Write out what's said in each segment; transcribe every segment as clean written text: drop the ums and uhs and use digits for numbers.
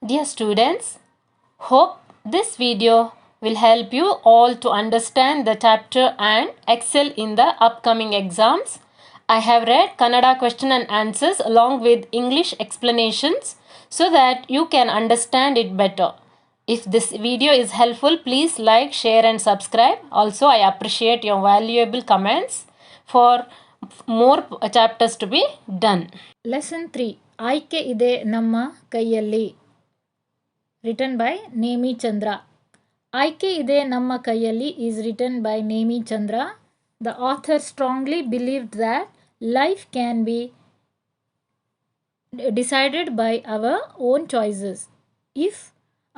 Dear students, hope this video will help you all to understand the chapter and excel in the upcoming exams. I have read Kannada question and answers along with English explanations so that you can understand it better. If this video is helpful, please like, share and subscribe. Also, I appreciate your valuable comments for more chapters to be done. Lesson 3 ಆಯ್ಕೆ ಇದೆ ನಮ್ಮ ಕೈಯಲ್ಲಿ written by Nemi Chandra. ಆಯ್ಕೆ ಇದೆ ನಮ್ಮ ಕೈಯಲ್ಲಿ is written by Nemi Chandra. The author strongly believed that life can be decided by our own choices. If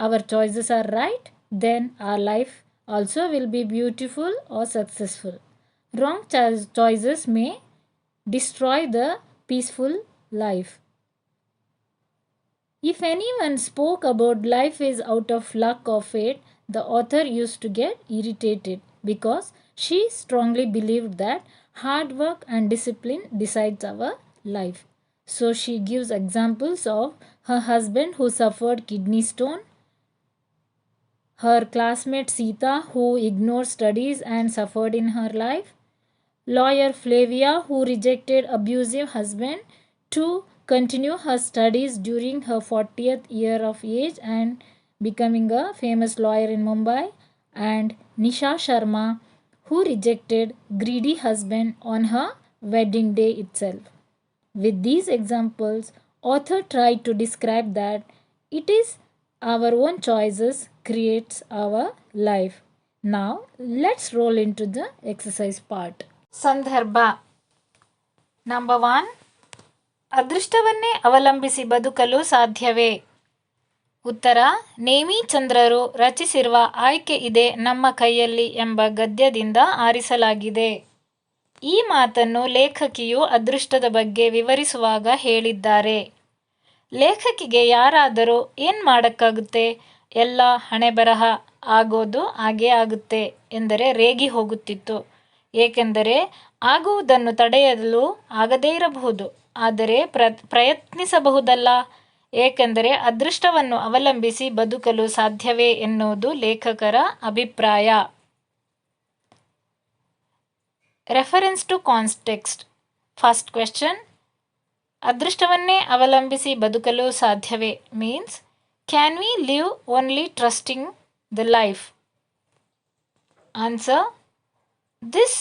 our choices are right, then our life also will be beautiful or successful. Wrong choices may destroy the peaceful life. If anyone spoke about life is out of luck or fate, the author used to get irritated because she strongly believed that hard work and discipline decides our life. So she gives examples of her husband who suffered kidney stone, her classmate Sita who ignored studies and suffered in her life, lawyer Flavia who rejected abusive husband to continue her studies during her 40th year of age and becoming a famous lawyer in Mumbai, and Nisha Sharma who rejected greedy husband on her wedding day itself. With these examples, author tried to describe that it is our own choices creates our life. Now let's roll into the exercise part. Sandarbha. Number 1. ಅದೃಷ್ಟವನ್ನೇ ಅವಲಂಬಿಸಿ ಬದುಕಲು ಸಾಧ್ಯವೇ? ಉತ್ತರ: ನೇಮಿ ಚಂದ್ರರು ರಚಿಸಿರುವ ಆಯ್ಕೆ ಇದೆ ನಮ್ಮ ಕೈಯಲ್ಲಿ ಎಂಬ ಗದ್ಯದಿಂದ ಆರಿಸಲಾಗಿದೆ. ಈ ಮಾತನ್ನು ಲೇಖಕಿಯು ಅದೃಷ್ಟದ ಬಗ್ಗೆ ವಿವರಿಸುವಾಗ ಹೇಳಿದ್ದಾರೆ. ಲೇಖಕಿಗೆ ಯಾರಾದರೂ ಏನು ಮಾಡೋಕ್ಕಾಗುತ್ತೆ, ಎಲ್ಲ ಹಣೆಬರಹ ಆಗೋದು ಹಾಗೇ ಆಗುತ್ತೆ ಎಂದರೆ ರೇಗಿ ಹೋಗುತ್ತಿತ್ತು. ಏಕೆಂದರೆ ಆಗುವುದನ್ನು ತಡೆಯಲು ಆಗದೇ ಇರಬಹುದು, ಆದರೆ ಪ್ರಯತ್ನಿಸಬಹುದಲ್ಲ. ಏಕೆಂದರೆ ಅದೃಷ್ಟವನ್ನು ಅವಲಂಬಿಸಿ ಬದುಕಲು ಸಾಧ್ಯವೇ ಎನ್ನುವುದು ಲೇಖಕರ ಅಭಿಪ್ರಾಯ. Reference to context. First question: ಅದೃಷ್ಟವನ್ನೇ ಅವಲಂಬಿಸಿ ಬದುಕಲು ಸಾಧ್ಯವೇ means can we live only trusting the life? Answer: this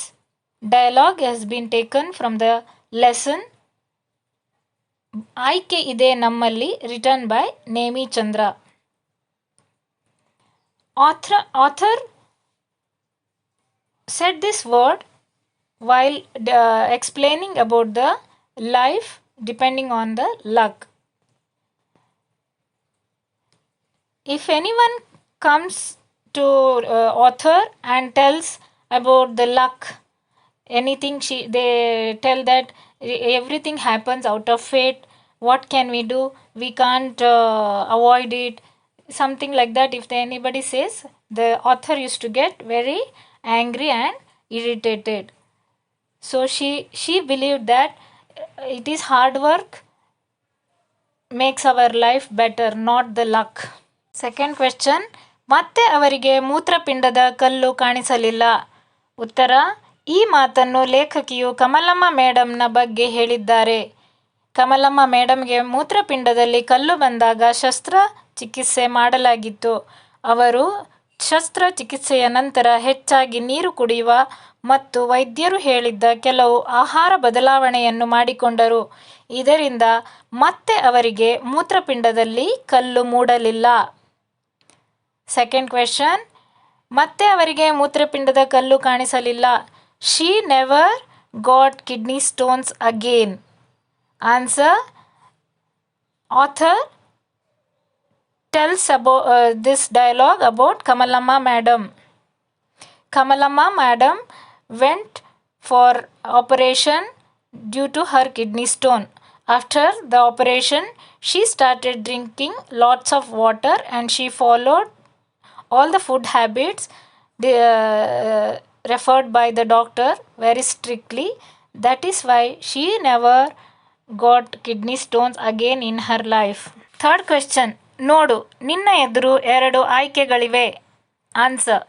dialogue has been taken from the lesson ಆಯ್ಕೆ ಇದೆ ನಮ್ಮಲ್ಲಿ written by Nemi Chandra. Author said this word while explaining about the life depending on the luck. If anyone comes to author and tells about the luck, anything they tell that everything happens out of fate, what can we do, we can't avoid it, something like that. If anybody says, the author used to get very angry and irritated. So she believed that it is hard work makes our life better, not the luck. Second question: ಮತ್ತೆ ಅವರಿಗೆ ಮೂತ್ರಪಿಂಡದ ಕಲ್ಲು ಕಾಣಿಸಲಿಲ್ಲ. ಉತ್ತರ: ಈ ಮಾತನ್ನು ಲೇಖಕಿಯು ಕಮಲಮ್ಮ ಮೇಡಮ್ನ ಬಗ್ಗೆ ಹೇಳಿದ್ದಾರೆ. ಕಮಲಮ್ಮ ಮೇಡಮ್ಗೆ ಮೂತ್ರಪಿಂಡದಲ್ಲಿ ಕಲ್ಲು ಬಂದಾಗ ಶಸ್ತ್ರಚಿಕಿತ್ಸೆ ಮಾಡಲಾಗಿತ್ತು. ಅವರು ಶಸ್ತ್ರಚಿಕಿತ್ಸೆಯ ನಂತರ ಹೆಚ್ಚಾಗಿ ನೀರು ಕುಡಿಯುವ ಮತ್ತು ವೈದ್ಯರು ಹೇಳಿದ್ದ ಕೆಲವು ಆಹಾರ ಬದಲಾವಣೆಯನ್ನು ಮಾಡಿಕೊಂಡರು. ಇದರಿಂದ ಮತ್ತೆ ಅವರಿಗೆ ಮೂತ್ರಪಿಂಡದಲ್ಲಿ ಕಲ್ಲು ಮೂಡಲಿಲ್ಲ. ಸೆಕೆಂಡ್ ಕ್ವೆಶ್ಚನ್: ಮತ್ತೆ ಅವರಿಗೆ ಮೂತ್ರಪಿಂಡದ ಕಲ್ಲು ಕಾಣಿಸಲಿಲ್ಲ. She never got kidney stones again. Answer: author tells about this dialogue about Kamalamma madam. Kamalamma madam went for operation due to her kidney stone. After the operation, she started drinking lots of water and she followed all the food habits referred by the doctor very strictly. That is why she never got kidney stones again in her life. Third question: ನೋಡು, ನಿನ್ನ ಎದುರು 2 ಆಯ್ಕೆಗಳಿವೆ. Answer.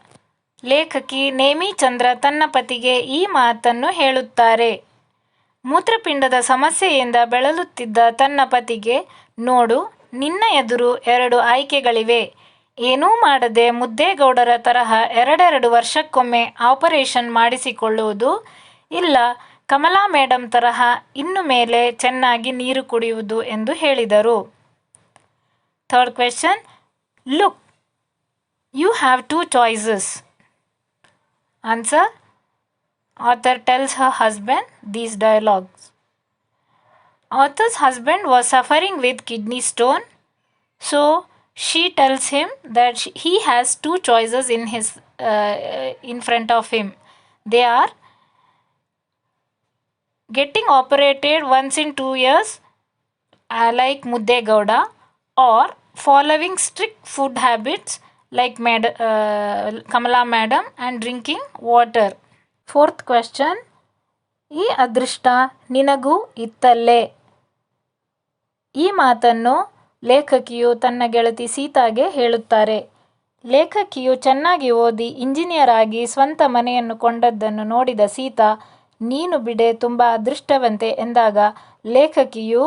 ಲೇಖಕಿ ನೇಮಿಚಂದ್ರ ತನ್ನ ಪತಿಗೆ ಈ ಮಾತನ್ನು ಹೇಳುತ್ತಾರೆ. ಮೂತ್ರಪಿಂಡದ ಸಮಸ್ಯೆಯಿಂದ ಬಳಲುತ್ತಿದ್ದ ತನ್ನ ಪತಿಗೆ, ನೋಡು, ನಿನ್ನ ಎದುರು 2 ಆಯ್ಕೆಗಳಿವೆ. ಏನೂ ಮಾಡದೆ ಮುದ್ದೇಗೌಡರ ತರಹ 2 ವರ್ಷಕ್ಕೊಮ್ಮೆ ಆಪರೇಷನ್ ಮಾಡಿಸಿಕೊಳ್ಳುವುದು, ಇಲ್ಲ ಕಮಲಾ ಮೇಡಮ್ ತರಹ ಇನ್ನು ಮೇಲೆ ಚೆನ್ನಾಗಿ ನೀರು ಕುಡಿಯುವುದು ಎಂದು ಹೇಳಿದರು. Third question. Look, you have 2 choices. Answer. Author tells her husband these dialogues. Author's husband was suffering with kidney stone, so she tells him that he has 2 choices in front of him. They are getting operated once in 2 years like Muddegowda, or following strict food habits like Kamala Madam and drinking water. Fourth question. ಈ ಅದೃಷ್ಟ ನಿನಗೂ ಇತ್ತಲ್ಲೇ. ಈ ಮಾತನ್ನು ಲೇಖಕಿಯು ತನ್ನ ಗೆಳತಿ ಸೀತಾಗೆ ಹೇಳುತ್ತಾರೆ. ಲೇಖಕಿಯು ಚೆನ್ನಾಗಿ ಓದಿ ಇಂಜಿನಿಯರ್ ಆಗಿ ಸ್ವಂತ ಮನೆಯನ್ನು ಕೊಂಡದ್ದನ್ನು ನೋಡಿದ ಸೀತಾ, ನೀನು ಬಿಡೆ ತುಂಬ ಅದೃಷ್ಟವಂತೆ ಎಂದಾಗ ಲೇಖಕಿಯು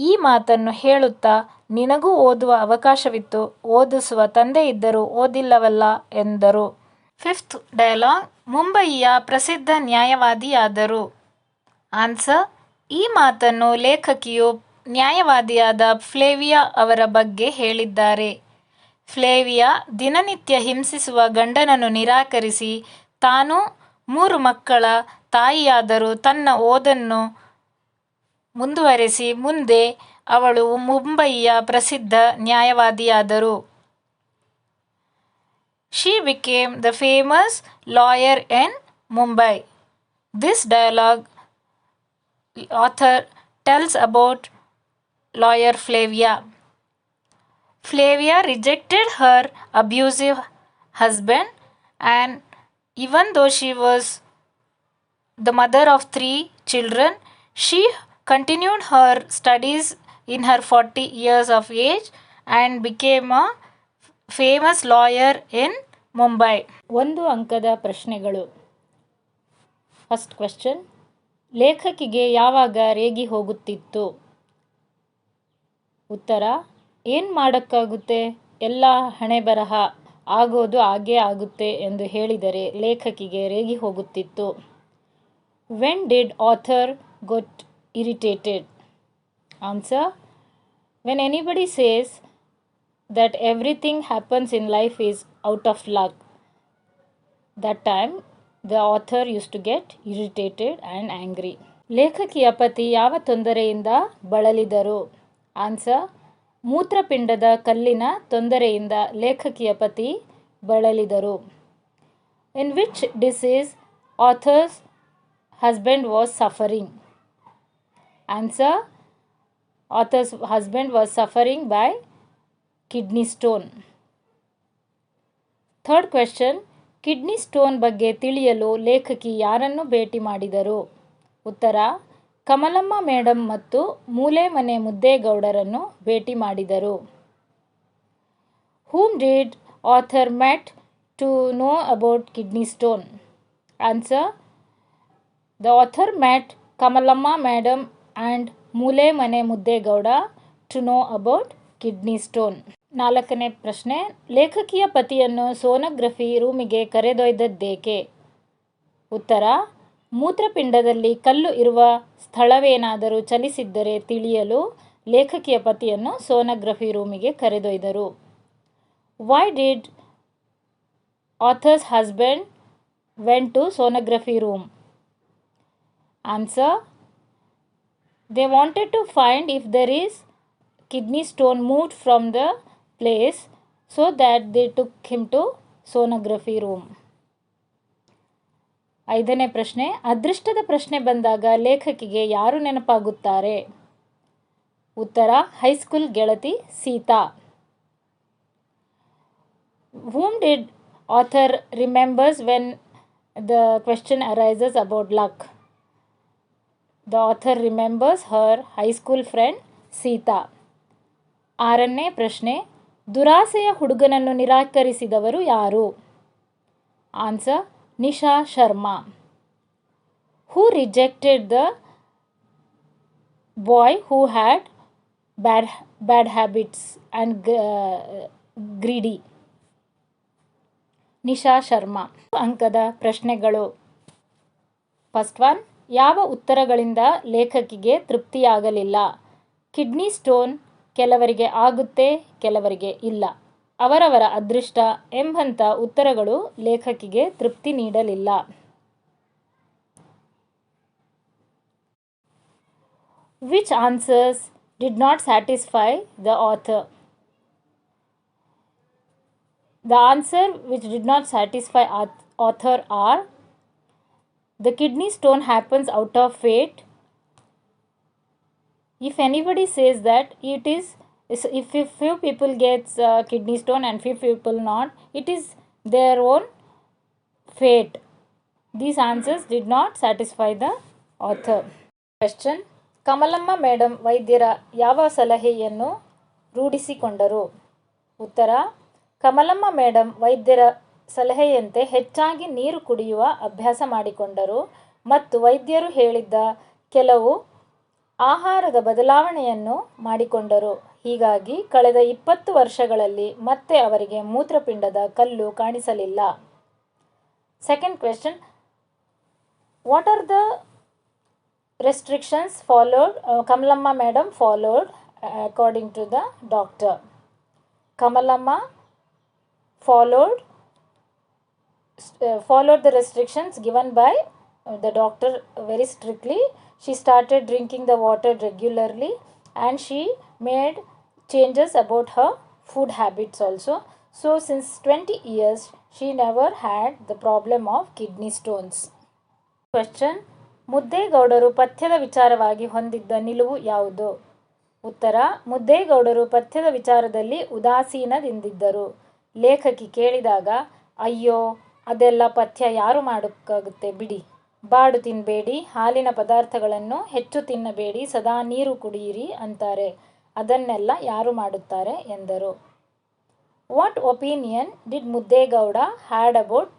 ಈ ಮಾತನ್ನು ಹೇಳುತ್ತಾ, ನಿನಗೂ ಓದುವ ಅವಕಾಶವಿತ್ತು, ಓದಿಸುವ ತಂದೆ ಇದ್ದರೂ ಓದಿಲ್ಲವಲ್ಲ ಎಂದರು. Fifth dialog. ಮುಂಬಯಿಯ ಪ್ರಸಿದ್ಧ ನ್ಯಾಯವಾದಿಯಾದರು. ಆನ್ಸರ್. ಈ ಮಾತನ್ನು ಲೇಖಕಿಯು ನ್ಯಾಯವಾದಿಯಾದ ಫ್ಲೇವಿಯಾ ಅವರ ಬಗ್ಗೆ ಹೇಳಿದ್ದಾರೆ. ಫ್ಲೇವಿಯಾ ದಿನನಿತ್ಯ ಹಿಂಸಿಸುವ ಗಂಡನನ್ನು ನಿರಾಕರಿಸಿ ತಾನು 3 ಮಕ್ಕಳ ತಾಯಿಯಾದರೂ ತನ್ನ ಓದನ್ನು ಮುಂದುವರೆಸಿ ಮುಂದೆ ಅವಳು ಮುಂಬಯಿಯ ಪ್ರಸಿದ್ಧ ನ್ಯಾಯವಾದಿಯಾದರು. She became the famous lawyer in Mumbai. This dialogue author tells about lawyer Flavia. Flavia rejected her abusive husband, and even though she was the mother of 3 children, she continued her studies in her 40 years of age and became a famous lawyer in Mumbai. 1 ಅಂಕದ ಪ್ರಶ್ನೆಗಳು. First question. ಲೇಖಕಿಗೆ ಯಾವಾಗ ರೇಗಿ ಹೋಗುತ್ತಿತ್ತು? ಉತ್ತರ. ಏನು ಮಾಡೋಕ್ಕಾಗುತ್ತೆ, ಎಲ್ಲ ಹಣೆ ಬರಹ, ಆಗೋದು ಹಾಗೇ ಆಗುತ್ತೆ ಎಂದು ಹೇಳಿದರೆ ಲೇಖಕಿಗೆ ರೇಗಿ ಹೋಗುತ್ತಿತ್ತು. When did author got irritated? Answer. When anybody says that everything happens in life is out of luck, that time the author used to get irritated and angry. ಲೇಖಕಿಯ ಪತಿ ಯಾವ ತೊಂದರೆಯಿಂದ ಬಳಲಿದರು? ಆನ್ಸರ್. ಮೂತ್ರಪಿಂಡದ ಕಲ್ಲಿನ ತೊಂದರೆಯಿಂದ ಲೇಖಕಿಯ ಪತಿ ಬಳಲಿದರು. In which disease author's husband was suffering? Answer. Author's husband was suffering by kidney stone. Third question. Kidney stone ಬಗ್ಗೆ ತಿಳಿಯಲು ಲೇಖಕಿ ಯಾರನ್ನು ಭೇಟಿ ಮಾಡಿದರು? ಉತ್ತರ. ಕಮಲಮ್ಮ ಮೇಡಮ್ ಮತ್ತು ಮೂಲೆಮನೆ ಮುದ್ದೇಗೌಡರನ್ನು ಭೇಟಿ ಮಾಡಿದರು. Whom did author met to know about kidney stone? Answer. The author met Kamalamma Madam and Mulemane Muddegowda to know about kidney stone. 4ನೇ ಪ್ರಶ್ನೆ. ಲೇಖಕಿಯ ಪತಿಯನ್ನು ಸೋನೋಗ್ರಫಿ ರೂಮಿಗೆ ಕರೆದೊಯ್ದದ್ದೇಕೆ? ಉತ್ತರ. ಮೂತ್ರಪಿಂಡದಲ್ಲಿ ಕಲ್ಲು ಇರುವ ಸ್ಥಳವೇನಾದರೂ ಚಲಿಸಿದ್ದರೆ ತಿಳಿಯಲು ಲೇಖಕಿಯ ಪತಿಯನ್ನು ಸೋನೋಗ್ರಫಿ ರೂಮಿಗೆ ಕರೆದೊಯ್ದರು. Why did author's husband went to sonography room? Answer. They wanted to find if there is kidney stone moved from the place, so that they took him to sonography room. 5ನೇ ಪ್ರಶ್ನೆ. ಅದೃಷ್ಟದ ಪ್ರಶ್ನೆ ಬಂದಾಗ ಲೇಖಕಿಗೆ ಯಾರು ನೆನಪಾಗುತ್ತಾರೆ? ಉತ್ತರ. High school ಗೆಳತಿ Sita. Whom did author remembers when the question arises about luck? The author remembers her high school friend Sita. 6ನೇ ಪ್ರಶ್ನೆ. ದುರಾಸೆಯ ಹುಡುಗನನ್ನು ನಿರಾಕರಿಸಿದವರು ಯಾರು? Answer Nisha Sharma. Who rejected the boy who had bad habits and greedy? Nisha Sharma. ಅಂಕದ ಪ್ರಶ್ನೆಗಳು. ಫಸ್ಟ್ ಒನ್, ಯಾವ ಉತ್ತರಗಳಿಂದ ಲೇಖಕಿಗೆ ತೃಪ್ತಿಯಾಗಲಿಲ್ಲ? Kidney stone ಕೆಲವರಿಗೆ ಆಗುತ್ತೆ, ಕೆಲವರಿಗೆ ಇಲ್ಲ. ಅವರವರ ಅದೃಷ್ಟ ಎಂಬಂಥ ಉತ್ತರಗಳು ಲೇಖಕಿಗೆ ತೃಪ್ತಿ ನೀಡಲಿಲ್ಲ. Which answers did not satisfy the author? The answer which did not satisfy author are: the kidney stone happens out of fate. If anybody says that it is, if few people gets kidney stone and few people not, it is their own fate. These answers did not satisfy the author. Question: Kamalamma madam ವೈದ್ಯರ ಯಾವ ಸಲಹೆಯನ್ನು ರೂಢಿಸಿಕೊಂಡರು? ಉತ್ತರ: Kamalamma madam ವೈದ್ಯರ ಸಲಹೆಯಂತೆ ಹೆಚ್ಚಾಗಿ ನೀರು ಕುಡಿಯುವ ಅಭ್ಯಾಸ ಮಾಡಿಕೊಂಡರು ಮತ್ತು ವೈದ್ಯರು ಹೇಳಿದ್ದ ಕೆಲವು ಆಹಾರದ ಬದಲಾವಣೆಯನ್ನು ಮಾಡಿಕೊಂಡರು. ಹೀಗಾಗಿ ಕಳೆದ 20 ವರ್ಷಗಳಲ್ಲಿ ಮತ್ತೆ ಅವರಿಗೆ ಮೂತ್ರಪಿಂಡದ ಕಲ್ಲು ಕಾಣಿಸಲಿಲ್ಲ. Second question: what are the restrictions followed Kamalamma madam followed according to the doctor? Kamalamma followed the restrictions given by the doctor very strictly. She started drinking the water regularly and she made changes about her food habits also. So since 20 years she never had the problem of kidney stones. Question: ಮುದ್ದೇಗೌಡರು ಪಥ್ಯದ ವಿಚಾರವಾಗಿ ಹೊಂದಿದ್ದ ನಿಲುವು ಯಾವುದು? ಉತ್ತರ: ಮುದ್ದೇಗೌಡರು ಪಥ್ಯದ ವಿಚಾರದಲ್ಲಿ ಉದಾಸೀನದಿಂದಿದ್ದರು. ಲೇಖಕಿ ಕೇಳಿದಾಗ, ಅಯ್ಯೋ ಅದೆಲ್ಲ ಪಥ್ಯ ಯಾರು ಮಾಡೋಕ್ಕಾಗುತ್ತೆ ಬಿಡಿ, ಬಾಡು ತಿನ್ನಬೇಡಿ, ಹಾಲಿನ ಪದಾರ್ಥಗಳನ್ನು ಹೆಚ್ಚು ತಿನ್ನಬೇಡಿ, ಸದಾ ನೀರು ಕುಡಿಯಿರಿ ಅಂತಾರೆ, ಅದನ್ನೆಲ್ಲ ಯಾರು ಮಾಡುತ್ತಾರೆ ಎಂದರು. What opinion did Muddegowda had about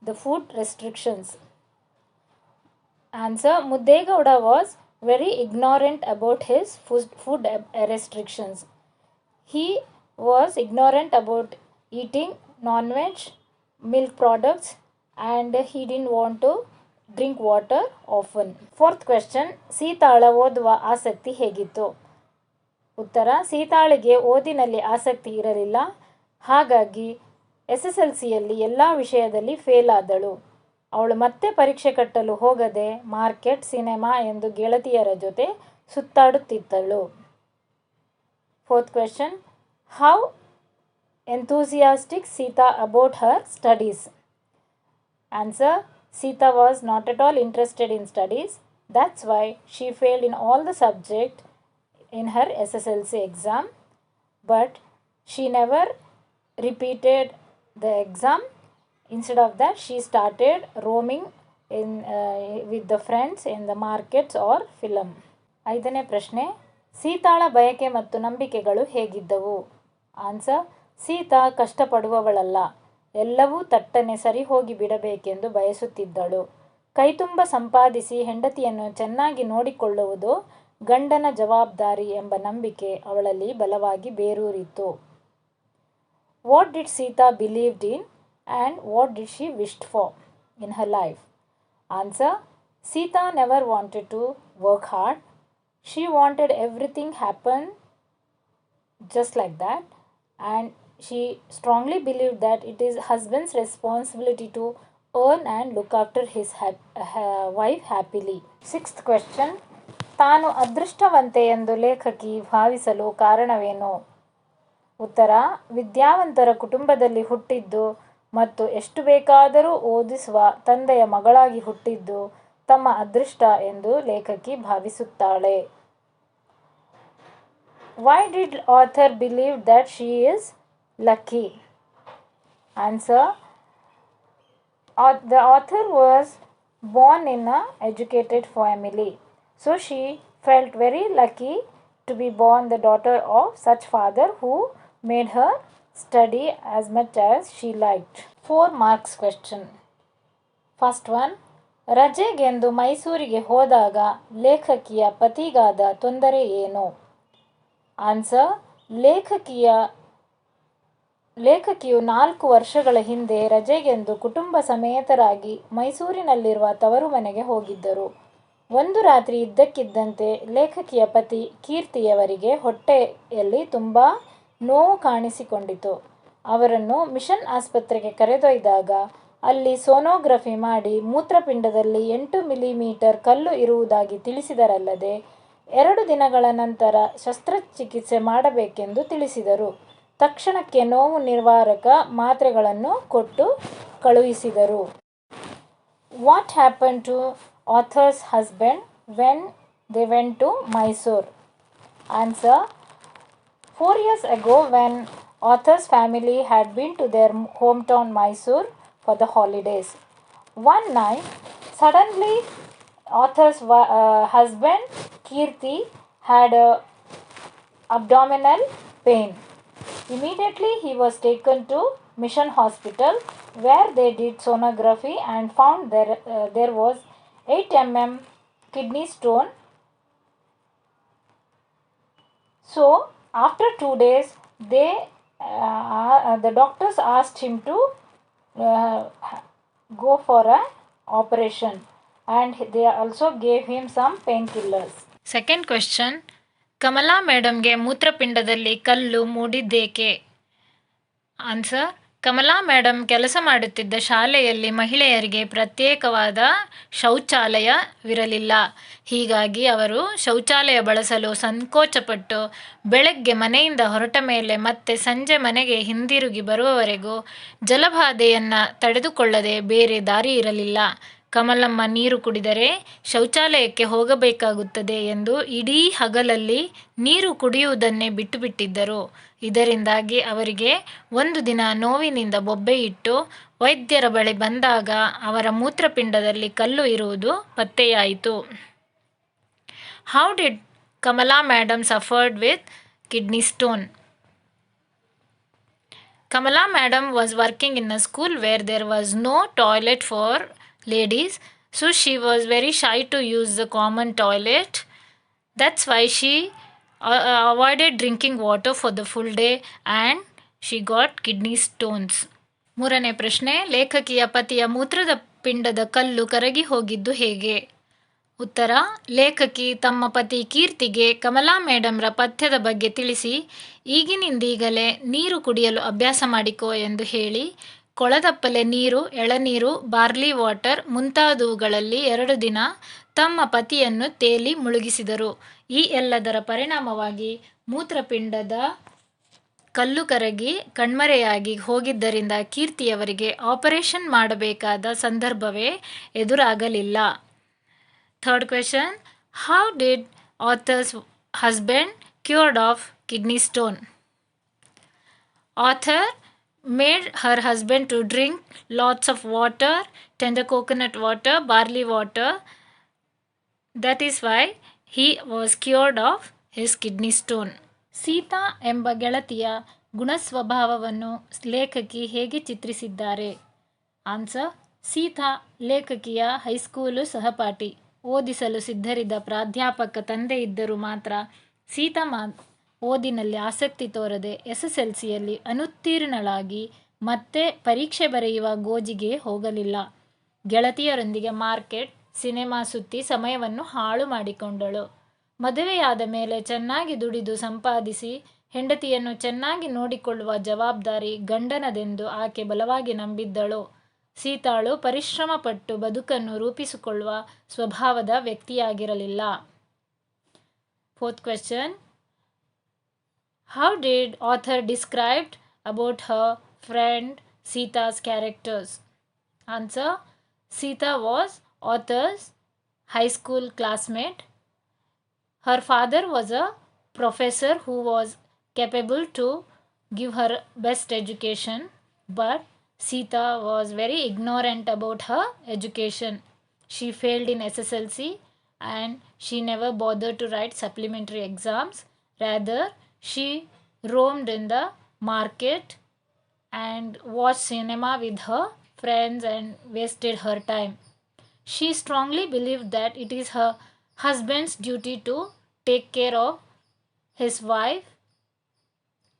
the food restrictions? Answer: Muddegowda was very ignorant about his food restrictions. He was ignorant about eating non-veg, milk products, and he didn't want to drink water often. Fourth question: ಸೀತಾಳ ಓದುವ ಆಸಕ್ತಿ ಹೇಗಿತ್ತು? ಉತ್ತರ: ಸೀತಾಳಿಗೆ ಓದಿನಲ್ಲಿ ಆಸಕ್ತಿ ಇರಲಿಲ್ಲ. ಹಾಗಾಗಿ SSLCಯಲ್ಲಿ ಎಲ್ಲ ವಿಷಯದಲ್ಲಿ ಫೇಲ್ ಆದಳು. ಅವಳು ಮತ್ತೆ ಪರೀಕ್ಷೆ ಕಟ್ಟಲು ಹೋಗದೆ ಮಾರ್ಕೆಟ್, ಸಿನೆಮಾ ಎಂದು ಗೆಳತಿಯರ ಜೊತೆ ಸುತ್ತಾಡುತ್ತಿದ್ದಳು. Fourth question: how enthusiastic Sita about her studies? Answer: Sita was not at all interested in studies. That's why she failed in all the subjects in her SSLC exam. But she never repeated the exam. Instead of that, she started roaming with the friends in the markets or film. ಐದನೇ ಪ್ರಶ್ನೆ: ಸೀತಾಳ ಬಯಕೆ ಮತ್ತು ನಂಬಿಕೆಗಳು ಹೇಗಿದ್ದವು? Answer: Sita ಕಷ್ಟಪಡುವವಳಲ್ಲ, ಎಲ್ಲವೂ ತಟ್ಟನೆ ಸರಿ ಹೋಗಿ ಬಿಡಬೇಕೆಂದು ಬಯಸುತ್ತಿದ್ದಳು. ಕೈತುಂಬ ಸಂಪಾದಿಸಿ ಹೆಂಡತಿಯನ್ನು ಚೆನ್ನಾಗಿ ನೋಡಿಕೊಳ್ಳುವುದು ಗಂಡನ ಜವಾಬ್ದಾರಿ ಎಂಬ ನಂಬಿಕೆ ಅವಳಲ್ಲಿ ಬಲವಾಗಿ ಬೇರೂರಿತು. What did Sita believed in and what did she wished for in her life? Answer: Sita never wanted to work hard. She wanted everything happen just like that, and she strongly believed that it is husband's responsibility to earn and look after his wife happily. Sixth question: ತಾನು ಅದೃಷ್ಟವಂತೆ ಎಂದು ಲೇಖಕಿ ಭಾವಿಸಲು ಕಾರಣವೇನು? ಉತ್ತರ: ವಿದ್ಯಾವಂತರ ಕುಟುಂಬದಲ್ಲಿ ಹುಟ್ಟಿದ್ದು ಮತ್ತು ಎಷ್ಟು ಬೇಕಾದರೂ ಓದಿಸುವ ತಂದೆಯ ಮಗಳಾಗಿ ಹುಟ್ಟಿದ್ದು ತಮ್ಮ ಅದೃಷ್ಟ ಎಂದು ಲೇಖಕಿ ಭಾವಿಸುತ್ತಾಳೆ. Why did author believe that she is lucky? Answer: the author was born in an educated family, so she felt very lucky to be born the daughter of such father who made her study as much as she liked. 4 marks question. First one, ರಜೆಗೆಂದು ಮೈಸೂರಿಗೆ ಹೋದಾಗ ಲೇಖಕಿಯ ಪತಿಗಾದ ತೊಂದರೆ ಏನು? Answer, ಲೇಖಕಿಯು 4 ವರ್ಷಗಳ ಹಿಂದೆ ರಜೆಗೆಂದು ಕುಟುಂಬ ಸಮೇತರಾಗಿ ಮೈಸೂರಿನಲ್ಲಿರುವ ತವರು ಮನೆಗೆ ಹೋಗಿದ್ದರು. ಒಂದು ರಾತ್ರಿ ಇದ್ದಕ್ಕಿದ್ದಂತೆ ಲೇಖಕಿಯ ಪತಿ ಕೀರ್ತಿಯವರಿಗೆ ಹೊಟ್ಟೆಯಲ್ಲಿ ತುಂಬ ನೋವು ಕಾಣಿಸಿಕೊಂಡಿತು. ಅವರನ್ನು ಮಿಷನ್ ಆಸ್ಪತ್ರೆಗೆ ಕರೆದೊಯ್ದಾಗ ಅಲ್ಲಿ ಸೋನೋಗ್ರಫಿ ಮಾಡಿ ಮೂತ್ರಪಿಂಡದಲ್ಲಿ 8 ಮಿಲಿಮೀಟರ್ ಕಲ್ಲು ಇರುವುದಾಗಿ ತಿಳಿಸಿದರಲ್ಲದೆ 2 ದಿನಗಳ ನಂತರ ಶಸ್ತ್ರಚಿಕಿತ್ಸೆ ಮಾಡಬೇಕೆಂದು ತಿಳಿಸಿದರು. ತಕ್ಷಣಕ್ಕೆ ನೋವು ನಿವಾರಕ ಮಾತ್ರೆಗಳನ್ನು ಕೊಟ್ಟು ಕಳುಹಿಸಿದರು. What happened to author's husband when they went to Mysore? Answer, 4 years ago when author's family had been to their hometown Mysore for the holidays. One night, suddenly author's husband Kirti had abdominal pain. Immediately he was taken to Mission Hospital where they did sonography and found there was 8 mm kidney stone. So after 2 days the doctors asked him to go for an operation and they also gave him some painkillers. Second question, Kamala ಮೇಡಮ್ಗೆ ಮೂತ್ರಪಿಂಡದಲ್ಲಿ ಕಲ್ಲು ಮೂಡಿದ್ದೇಕೆ? Answer, Kamala madam ಕೆಲಸ ಮಾಡುತ್ತಿದ್ದ ಶಾಲೆಯಲ್ಲಿ ಮಹಿಳೆಯರಿಗೆ ಪ್ರತ್ಯೇಕವಾದ ಶೌಚಾಲಯವಿರಲಿಲ್ಲ. ಹೀಗಾಗಿ ಅವರು ಶೌಚಾಲಯ ಬಳಸಲು ಸಂಕೋಚಪಟ್ಟು ಬೆಳಗ್ಗೆ ಮನೆಯಿಂದ ಹೊರಟ ಮೇಲೆ ಮತ್ತೆ ಸಂಜೆ ಮನೆಗೆ ಹಿಂದಿರುಗಿ ಬರುವವರೆಗೂ ಜಲಬಾಧೆಯನ್ನು ತಡೆದುಕೊಳ್ಳದೆ ಬೇರೆ ದಾರಿ ಇರಲಿಲ್ಲ. ಕಮಲಮ್ಮ ನೀರು ಕುಡಿದರೆ ಶೌಚಾಲಯಕ್ಕೆ ಹೋಗಬೇಕಾಗುತ್ತದೆ ಎಂದು ಇಡೀ ಹಗಲಲ್ಲಿ ನೀರು ಕುಡಿಯುವುದನ್ನೇ ಬಿಟ್ಟುಬಿಟ್ಟಿದ್ದರು. ಇದರಿಂದಾಗಿ ಅವರಿಗೆ ಒಂದು ದಿನ ನೋವಿನಿಂದ ಬೊಬ್ಬೆ ಇಟ್ಟು ವೈದ್ಯರ ಬಳಿ ಬಂದಾಗ ಅವರ ಮೂತ್ರಪಿಂಡದಲ್ಲಿ ಕಲ್ಲು ಇರುವುದು ಪತ್ತೆಯಾಯಿತು. How did Kamala Madam suffered with kidney stone? Kamala Madam was working in a school where there was no toilet for ladies, so she was very shy to use the common toilet. That's why she avoided drinking water for the full day and she got kidney stones. ಮೂರನೇ ಪ್ರಶ್ನೆ, ಲೇಖಕಿಯ ಪತಿಯ ಮೂತ್ರದ ಪಿಂಡದ ಕಲ್ಲು ಕರಗಿ ಹೋಗಿದ್ದು ಹೇಗೆ? ಉತ್ತರ, ಲೇಖಕಿ ತಮ್ಮ ಪತಿ ಕೀರ್ತಿಗೆ ಕಮಲಾ ಮೇಡಮ್ರ ಪಥ್ಯದ ಬಗ್ಗೆ ತಿಳಿಸಿ ಈಗಿನಿಂದೀಗಲೇ ನೀರು ಕುಡಿಯಲು ಅಭ್ಯಾಸ ಮಾಡಿಕೋ ಎಂದು ಹೇಳಿ ಕೊಳದಪ್ಪಲೆ ನೀರು, ಎಳನೀರು, ಬಾರ್ಲಿ ವಾಟರ್ ಮುಂತಾದವುಗಳಲ್ಲಿ 2 ದಿನ ತಮ್ಮ ಪತಿಯನ್ನು ತೇಲಿ ಮುಳುಗಿಸಿದರು. ಈ ಎಲ್ಲದರ ಪರಿಣಾಮವಾಗಿ ಮೂತ್ರಪಿಂಡದ ಕಲ್ಲು ಕರಗಿ ಕಣ್ಮರೆಯಾಗಿ ಹೋಗಿದ್ದರಿಂದ ಕೀರ್ತಿಯವರಿಗೆ ಆಪರೇಷನ್ ಮಾಡಬೇಕಾದ ಸಂದರ್ಭವೇ ಎದುರಾಗಲಿಲ್ಲ. Third question, how did author's husband cured of kidney stone? Author made her husband to drink lots of water, tender coconut water, barley water. That is why he was cured of his kidney stone. Sita ಎಂಬ ಗೆಳತಿಯ ಗುಣಸ್ವಭಾವವನ್ನು ಲೇಖಕಿ ಹೇಗೆ ಚಿತ್ರಿಸಿದ್ದಾರೆ? Answer, Sita ಲೇಖಕಿಯ high school ಸಹಪಾಠಿ. ಓದಿಸಲು ಸಿದ್ಧರಿದ್ದ ಪ್ರಾಧ್ಯಾಪಕ ತಂದೆ ಇದ್ದರೂ ಮಾತ್ರ ಸೀತಾ ಓದಿನಲ್ಲಿ ಆಸಕ್ತಿ ತೋರದೆ SSLCಯಲ್ಲಿ ಅನುತ್ತೀರ್ಣಳಾಗಿ ಮತ್ತೆ ಪರೀಕ್ಷೆ ಬರೆಯುವ ಗೋಜಿಗೆ ಹೋಗಲಿಲ್ಲ. ಗೆಳತಿಯರೊಂದಿಗೆ ಮಾರ್ಕೆಟ್, ಸಿನೆಮಾ ಸುತ್ತಿ ಸಮಯವನ್ನು ಹಾಳು ಮಾಡಿಕೊಂಡಳು. ಮದುವೆಯಾದ ಮೇಲೆ ಚೆನ್ನಾಗಿ ದುಡಿದು ಸಂಪಾದಿಸಿ ಹೆಂಡತಿಯನ್ನು ಚೆನ್ನಾಗಿ ನೋಡಿಕೊಳ್ಳುವ ಜವಾಬ್ದಾರಿ ಗಂಡನದೆಂದು ಆಕೆ ಬಲವಾಗಿ ನಂಬಿದ್ದಳು. ಸೀತಾಳು ಪರಿಶ್ರಮಪಟ್ಟು ಬದುಕನ್ನು ರೂಪಿಸಿಕೊಳ್ಳುವ ಸ್ವಭಾವದ ವ್ಯಕ್ತಿಯಾಗಿರಲಿಲ್ಲ. Fourth question, how did author described about her friend Sita's characters? Answer, Sita was author's high school classmate. Her father was a professor who was capable to give her best education, but Sita was very ignorant about her education. She failed in SSLC and she never bothered to write supplementary exams. Rather, she roamed in the market and watched cinema with her friends and wasted her time. She strongly believed that it is her husband's duty to take care of his wife.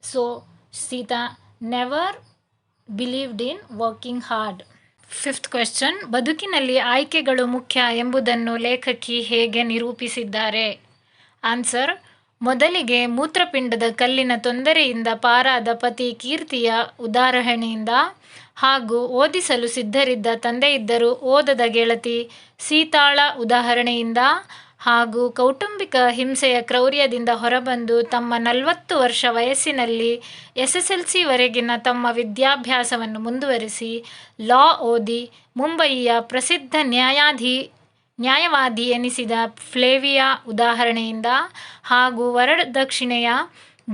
So Sita never believed in working hard. Fifth question, ಬದುಕಿನಲ್ಲಿ ಆಯ್ಕೆಗಳು ಮುಖ್ಯ ಎಂಬುದನ್ನು ಲೇಖಕಿ ಹೇಗೆ ನಿರೂಪಿಸಿದ್ದಾರೆ? Answer: ಮೊದಲಿಗೆ ಮೂತ್ರಪಿಂಡದ ಕಲ್ಲಿನ ತೊಂದರೆಯಿಂದ ಪಾರಾದ ಪತಿ ಕೀರ್ತಿಯ ಉದಾಹರಣೆಯಿಂದ, ಹಾಗೂ ಓದಿಸಲು ಸಿದ್ಧರಿದ್ದ ತಂದೆಯಿದ್ದರೂ ಓದದ ಗೆಳತಿ ಸೀತಾಳ ಉದಾಹರಣೆಯಿಂದ, ಹಾಗೂ ಕೌಟುಂಬಿಕ ಹಿಂಸೆಯ ಕ್ರೌರ್ಯದಿಂದ ಹೊರಬಂದು ತಮ್ಮ 40 ವರ್ಷ ವಯಸ್ಸಿನಲ್ಲಿ SSLCವರೆಗಿನ ತಮ್ಮ ವಿದ್ಯಾಭ್ಯಾಸವನ್ನು ಮುಂದುವರಿಸಿ ಲಾ ಓದಿ ಮುಂಬಯಿಯ ಪ್ರಸಿದ್ಧ ನ್ಯಾಯವಾದಿ ಎನಿಸಿದ ಫ್ಲೇವಿಯಾ ಉದಾಹರಣೆಯಿಂದ, ಹಾಗೂ ವರದಕ್ಷಿಣೆಯ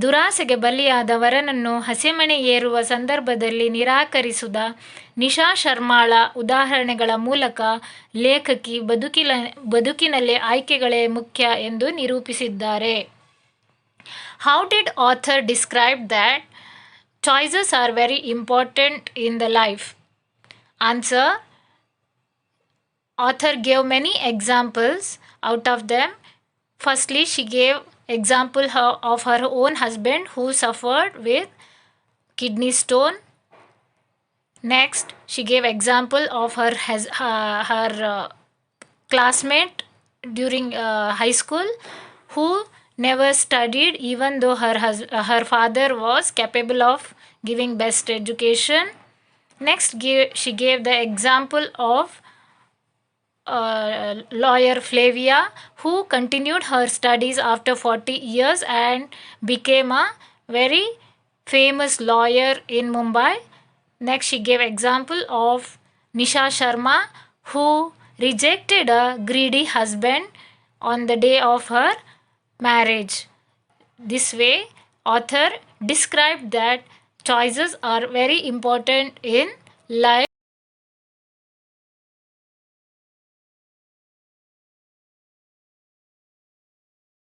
ದುರಾಸೆಗೆ ಬಲಿಯಾದ ವರನನ್ನು ಹಸೆಮಣೆ ಏರುವ ಸಂದರ್ಭದಲ್ಲಿ ನಿರಾಕರಿಸಿದ ನಿಶಾ ಶರ್ಮಾಳ ಉದಾಹರಣೆಗಳ ಮೂಲಕ ಲೇಖಕಿ ಬದುಕಿನಲ್ಲಿ ಆಯ್ಕೆಗಳೇ ಮುಖ್ಯ ಎಂದು ನಿರೂಪಿಸಿದ್ದಾರೆ. How did author describe that choices are very important in the life? Answer: author gave many examples. Out of them, firstly, she gave example of her own husband who suffered with kidney stone. Next, she gave example of her classmate during high school who never studied even though her father was capable of giving best education. Next, she gave the example of lawyer Flavia, who continued her studies after 40 years and became a very famous lawyer in Mumbai. Next, she gave example of Nisha Sharma, who rejected a greedy husband on the day of her marriage. This way, author described that choices are very important in life.